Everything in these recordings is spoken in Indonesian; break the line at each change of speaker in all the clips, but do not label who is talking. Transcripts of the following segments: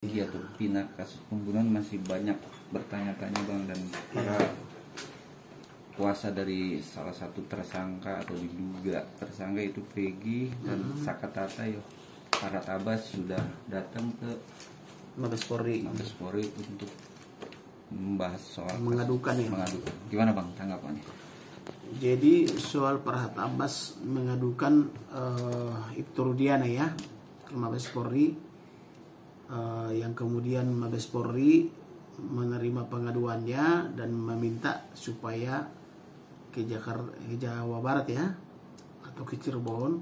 Iya tuh, pindah kasus pembunuhan masih banyak bertanya-tanya bang, dan para kuasa dari salah satu tersangka atau diduga tersangka itu Peggy dan Sakatata yo para Tabas sudah datang ke
Mabes Polri
untuk membahas soal
mengadukan ya.
mengadukan. Gimana bang tanggapannya?
Jadi soal Farhat Abbas mengadukan Ibtu Rudiana ya ke Mabes Polri, yang kemudian Mabes Polri menerima pengaduannya dan meminta supaya ke Jawa Barat ya atau ke Cirebon.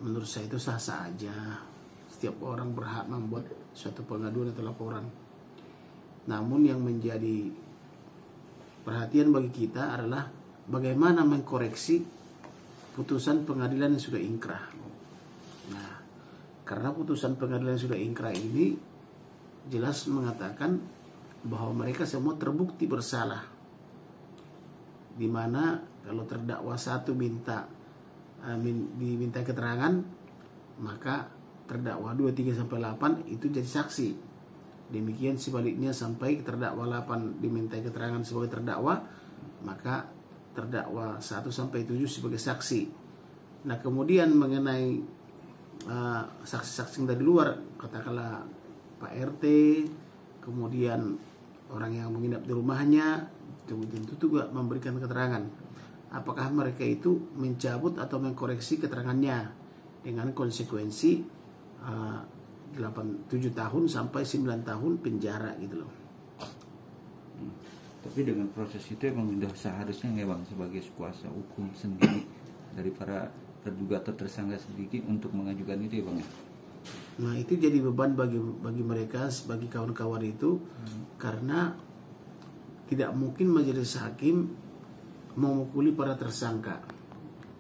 Menurut saya itu sah-sah aja. Setiap orang berhak membuat suatu pengaduan atau laporan. Namun yang menjadi perhatian bagi kita adalah bagaimana mengkoreksi putusan pengadilan yang sudah ingkrah. Nah, karena putusan pengadilan yang sudah ingkrah ini jelas mengatakan bahwa mereka semua terbukti bersalah. Di mana kalau terdakwa satu diminta keterangan, maka terdakwa 2, 3 sampai 8 itu jadi saksi. Demikian sebaliknya sampai terdakwa 8 diminta keterangan sebagai terdakwa, maka terdakwa 1 sampai 7 sebagai saksi. Nah, kemudian mengenai saksi-saksi dari luar, katakanlah Pak RT, kemudian orang yang menginap di rumahnya, tentu juga memberikan keterangan. Apakah mereka itu mencabut atau mengkoreksi keterangannya dengan konsekuensi 7 tahun sampai 9 tahun penjara gitu loh.
Tapi dengan proses itu emang sudah seharusnya nggak bang, sebagai kuasa hukum sendiri dari para terduga atau tersangka sedikit untuk mengajukan itu ya bang ya?
Nah, itu jadi beban bagi mereka, bagi kawan-kawan itu, karena tidak mungkin majelis hakim memukuli para tersangka.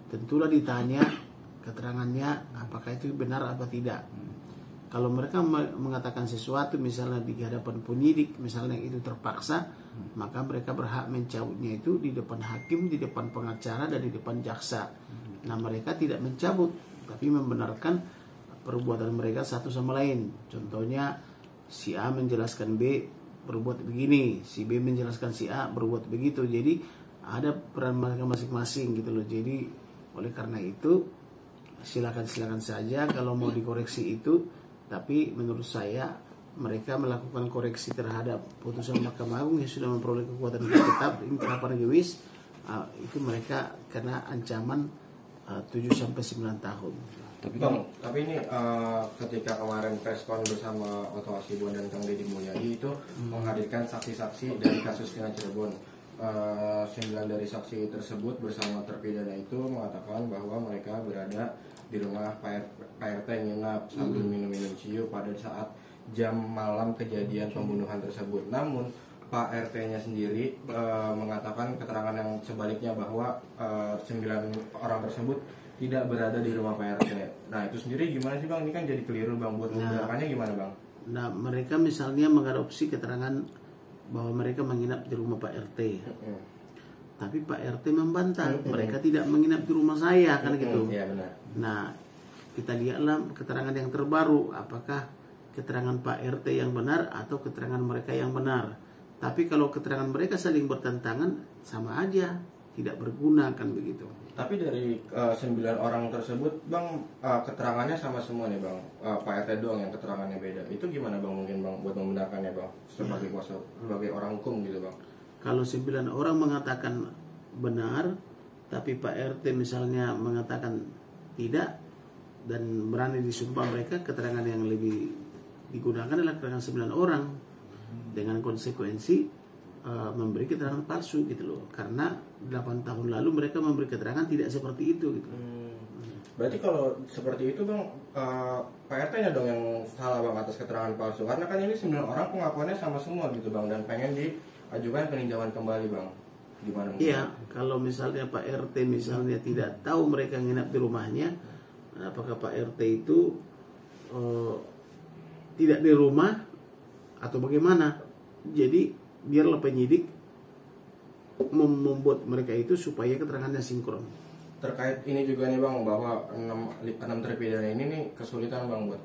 Tentulah ditanya keterangannya apakah itu benar apa tidak. Kalau mereka mengatakan sesuatu misalnya di hadapan penyidik, misalnya itu terpaksa, maka mereka berhak mencabutnya itu di depan hakim, di depan pengacara, dan di depan jaksa. Nah, mereka tidak mencabut, tapi membenarkan perbuatan mereka satu sama lain. Contohnya, si A menjelaskan B berbuat begini, si B menjelaskan si A berbuat begitu. Jadi ada peran mereka masing-masing gitu loh. Jadi oleh karena itu silakan saja kalau mau dikoreksi itu. Tapi menurut saya mereka melakukan koreksi terhadap putusan Mahkamah Agung yang sudah memperoleh kekuatan tetap ingkrah legis, itu mereka kena ancaman 7 sampai 9 tahun.
Tapi ini ketika kemarin preskon bersama Oto Hasibuan dan Kang Deddy Mulyadi itu menghadirkan saksi-saksi dari kasus Kina Cirebon. 9 dari saksi tersebut bersama terpidana itu mengatakan bahwa mereka berada di rumah Pak RT nginap sambil minum-minum ciu pada saat jam malam kejadian pembunuhan tersebut. Namun Pak RT-nya sendiri mengatakan keterangan yang sebaliknya bahwa 9 orang tersebut tidak berada di rumah Pak RT. Nah, itu sendiri gimana sih bang? Ini kan jadi keliru bang. Buat membenarkannya gimana bang?
Nah, mereka misalnya mengadopsi keterangan bahwa mereka menginap di rumah Pak RT. Tapi Pak RT membantah, mereka tidak menginap di rumah saya, kan gitu.
Iya, benar.
Nah, kita lihatlah keterangan yang terbaru, apakah keterangan Pak RT yang benar atau keterangan mereka yang benar. Tapi kalau keterangan mereka saling bertentangan, sama aja, tidak berguna, kan begitu.
Tapi dari 9 orang tersebut bang, keterangannya sama semua nih bang. Pak RT doang yang keterangannya beda. Itu gimana bang mungkin bang buat membenarkannya bang sebagai kuasa, sebagai orang hukum gitu bang? Kalau
9 orang mengatakan benar, tapi Pak RT misalnya mengatakan tidak dan berani disumpah mereka, keterangan yang lebih digunakan adalah keterangan 9 orang dengan konsekuensi memberi keterangan palsu gitu loh. Karena 8 tahun lalu mereka memberi keterangan tidak seperti itu gitu.
Berarti kalau seperti itu bang, Pak RT-nya dong yang salah bang atas keterangan palsu. Karena kan ini 9 orang pengakuannya sama semua gitu bang, dan pengen diajukan peninjauan kembali bang. Gimana?
Iya, kalau misalnya Pak RT misalnya tidak tahu mereka nginap di rumahnya, apakah Pak RT itu tidak di rumah atau bagaimana? Jadi biarlah penyidik membuat mereka itu supaya keterangannya sinkron.
terkait ini juga nih bang, bahwa 6 terpidana ini nih kesulitan bang buat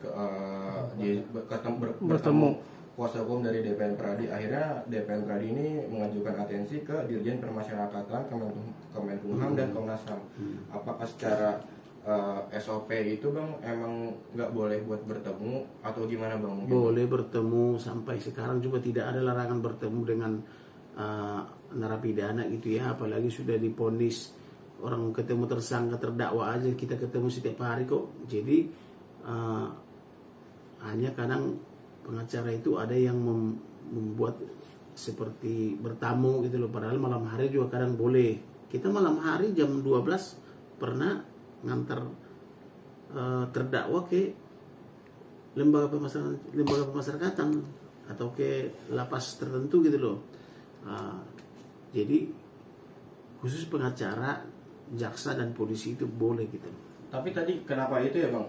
bertemu kuasa hukum dari DPN Pradi. Akhirnya DPN Pradi ini mengajukan atensi ke Dirjen Permasyarakatan, Kemenkumham dan Komnas HAM. Apakah secara SOP itu bang emang nggak boleh buat bertemu atau gimana bang?
Boleh bertemu, sampai sekarang juga tidak ada larangan bertemu dengan narapidana gitu ya, apalagi sudah diponis. Orang ketemu tersangka terdakwa aja kita ketemu setiap hari kok. Jadi hanya kadang pengacara itu ada yang membuat seperti bertamu gitu loh, padahal malam hari juga kadang boleh. Kita malam hari jam 12 pernah ngantar terdakwa ke lembaga pemasyarakatan atau ke lapas tertentu gitu loh. Jadi khusus pengacara, jaksa dan polisi itu boleh gitu.
Tapi tadi kenapa itu ya bang,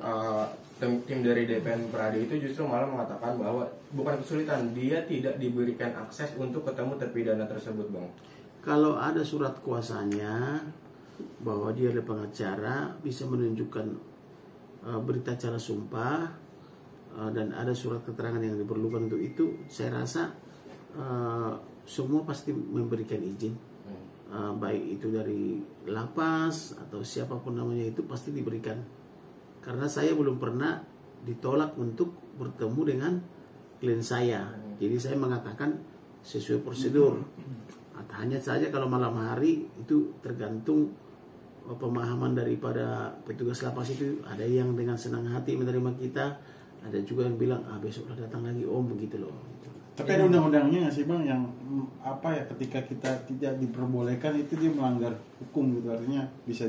tim dari DPN Pradi itu justru malah mengatakan bahwa bukan kesulitan, dia tidak diberikan akses untuk ketemu terpidana tersebut bang.
Kalau ada surat kuasanya bahwa dia adalah pengacara, bisa menunjukkan berita acara sumpah dan ada surat keterangan yang diperlukan untuk itu, saya rasa semua pasti memberikan izin. Baik itu dari lapas atau siapapun namanya, itu pasti diberikan. Karena saya belum pernah ditolak untuk bertemu dengan klien saya. Jadi saya mengatakan sesuai prosedur. Hanya saja kalau malam hari itu tergantung pemahaman daripada petugas lapas itu. Ada yang dengan senang hati menerima kita, ada juga yang bilang besok udah datang lagi om, begitu loh.
Tapi ada undang-undangnya nggak sih bang yang apa ya, ketika kita tidak diperbolehkan itu dia melanggar hukum gitu, artinya bisa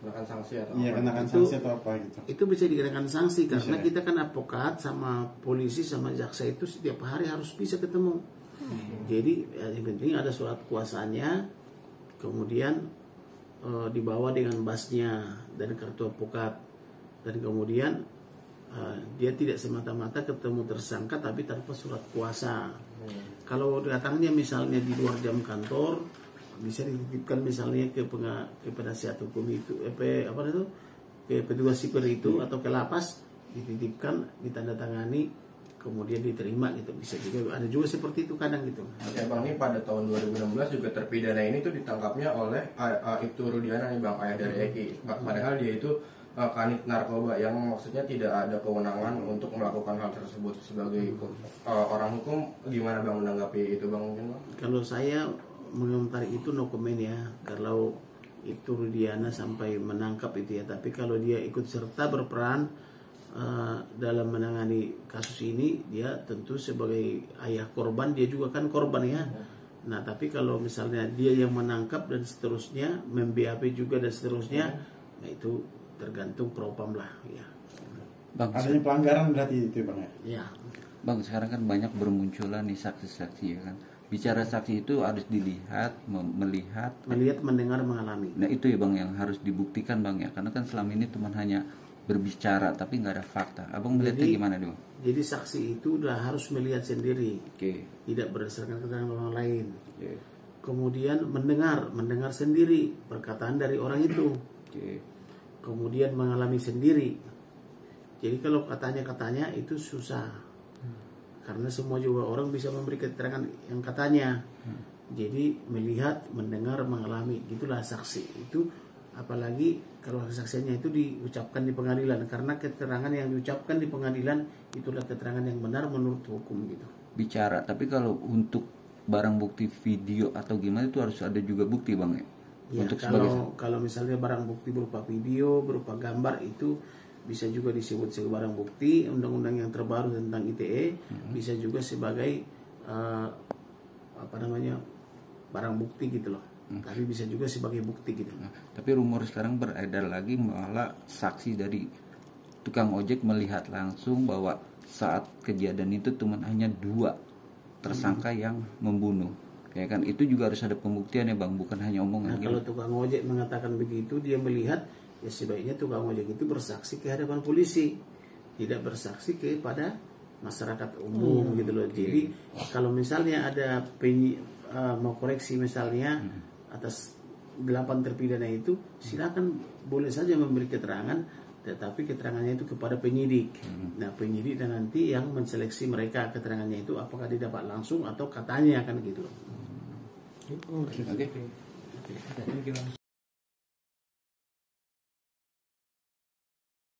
kenakan sanksi atau
kenakan sanksi atau apa gitu.
Itu bisa dikenakan sanksi karena kita kan advokat sama polisi sama jaksa itu setiap hari harus bisa ketemu. Jadi yang penting ada surat kuasanya, kemudian dibawa dengan basnya dan kartu advokat, dan kemudian dia tidak semata-mata ketemu tersangka tapi tanpa surat kuasa. Kalau datangnya misalnya di luar jam kantor, bisa dititipkan misalnya ke penasihat hukum itu, ke petugas sipir itu atau ke lapas, dititipkan, ditandatangani, kemudian diterima gitu. Bisa juga, ada juga seperti itu kadang gitu.
Oke bang, ini pada tahun 2016 juga terpidana ini tuh ditangkapnya oleh Ibtu Rudiana nih bang, ayah dari Eki. Padahal dia itu kanit narkoba yang maksudnya tidak ada kewenangan untuk melakukan hal tersebut. Sebagai orang hukum, gimana bang menanggapi itu bang? Mungkin bang?
Kalau saya mengomentari itu no comment ya, kalau itu Rudiana sampai menangkap itu ya. Tapi kalau dia ikut serta berperan dalam menangani kasus ini, dia tentu sebagai ayah korban, dia juga kan korban ya. Nah tapi kalau misalnya dia yang menangkap dan seterusnya, mem-BAP juga dan seterusnya, nah itu tergantung propam lah ya.
Bang,
adanya pelanggaran berarti itu bang ya?
Ya.
Bang, sekarang kan banyak bermunculan nih saksi-saksi ya kan. Bicara saksi itu harus dilihat, melihat,
mendengar, mengalami.
Nah itu ya bang yang harus dibuktikan bang ya, karena kan selama ini teman hanya berbicara tapi nggak ada fakta. Abang melihatnya gimana dong?
Jadi saksi itu udah harus melihat sendiri, tidak berdasarkan keterangan orang lain. Kemudian mendengar sendiri perkataan dari orang itu. Kemudian mengalami sendiri. Jadi kalau katanya itu susah, karena semua juga orang bisa memberi keterangan yang katanya. Jadi melihat, mendengar, mengalami, gitulah saksi itu. Apalagi kalau kesaksiannya itu diucapkan di pengadilan, karena keterangan yang diucapkan di pengadilan itulah keterangan yang benar menurut hukum gitu.
Bicara, tapi kalau untuk barang bukti video atau gimana itu harus ada juga bukti bang ya?
Ya,
untuk
kalau misalnya barang bukti berupa video, berupa gambar, itu bisa juga disebut sebagai barang bukti. Undang-undang yang terbaru tentang ITE bisa juga sebagai barang bukti gitu loh. Tapi bisa juga sebagai bukti gitu.
Tapi rumor sekarang beredar lagi malah saksi dari tukang ojek melihat langsung bahwa saat kejadian itu cuma hanya 2 tersangka yang membunuh. Ya kan, itu juga harus ada pembuktian ya bang, bukan hanya omongan.
Nah, kalau tukang ojek mengatakan begitu, dia melihat, ya sebaiknya tukang ojek itu bersaksi ke hadapan polisi, tidak bersaksi kepada masyarakat umum gitu loh. Jadi kalau misalnya ada mau koreksi misalnya atas 8 terpidana itu silakan boleh saja memberi keterangan, tetapi keterangannya itu kepada penyidik. Nah, penyidik dan nanti yang menseleksi mereka keterangannya itu apakah didapat langsung atau katanya kan gitu.
Oke.